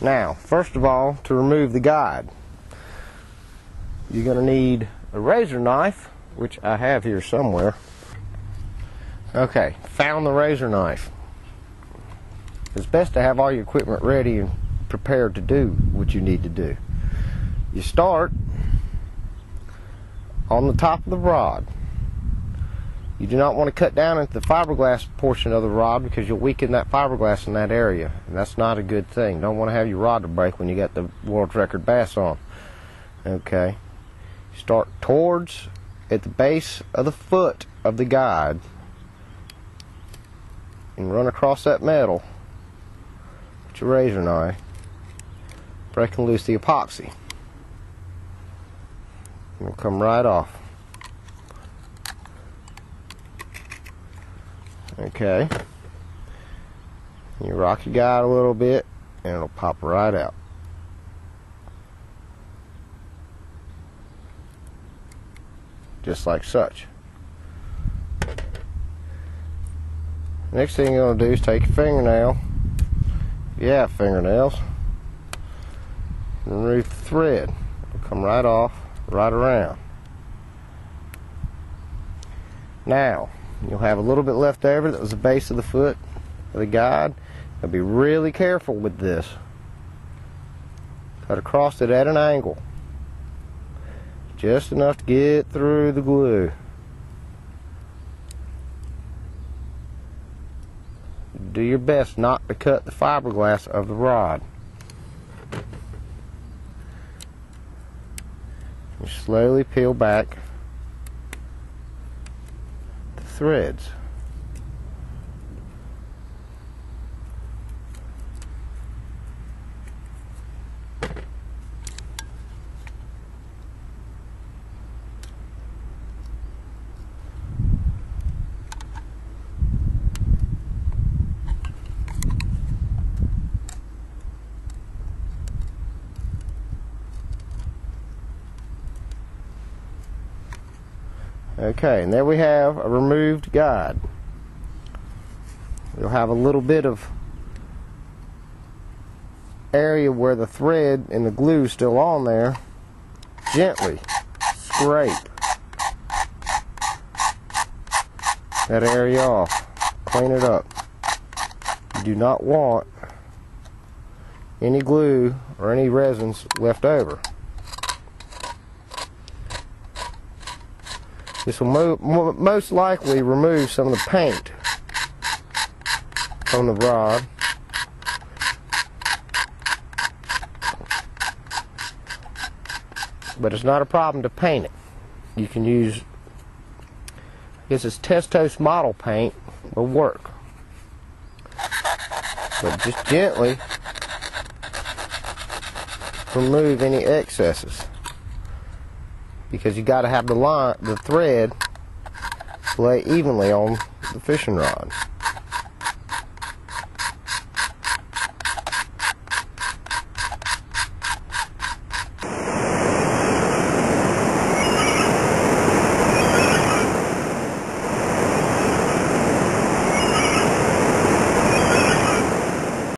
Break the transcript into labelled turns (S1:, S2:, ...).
S1: Now, first of all, to remove the guide, you're going to need a razor knife, which I have here somewhere. Okay, found the razor knife. It's best to have all your equipment ready and prepared to do what you need to do. You start on the top of the rod. You do not want to cut down into the fiberglass portion of the rod because you'll weaken that fiberglass in that area, and that's not a good thing. Don't want to have your rod to break when you got the world record bass on. Okay, start towards at the base of the foot of the guide and run across that metal with your razor knife, breaking loose the epoxy. It'll come right off. Okay, you rock your guide a little bit and it'll pop right out. Just like such. Next thing you're going to do is take your fingernail, if you have fingernails, and remove the thread. It'll come right off, right around. Now, you'll have a little bit left over that was the base of the foot of the guide. Now be really careful with this. Cut across it at an angle. Just enough to get through the glue. Do your best not to cut the fiberglass of the rod. You slowly peel back threads. Okay, and there we have a removed guide. You'll have a little bit of area where the thread and the glue is still on there. Gently scrape that area off. Clean it up. You do not want any glue or any resins left over. This will most likely remove some of the paint from the rod. But it's not a problem to paint it. You can use, I guess it's Testos model paint, will work. But just gently remove any excesses, because you got to have the thread lay evenly on the fishing rod.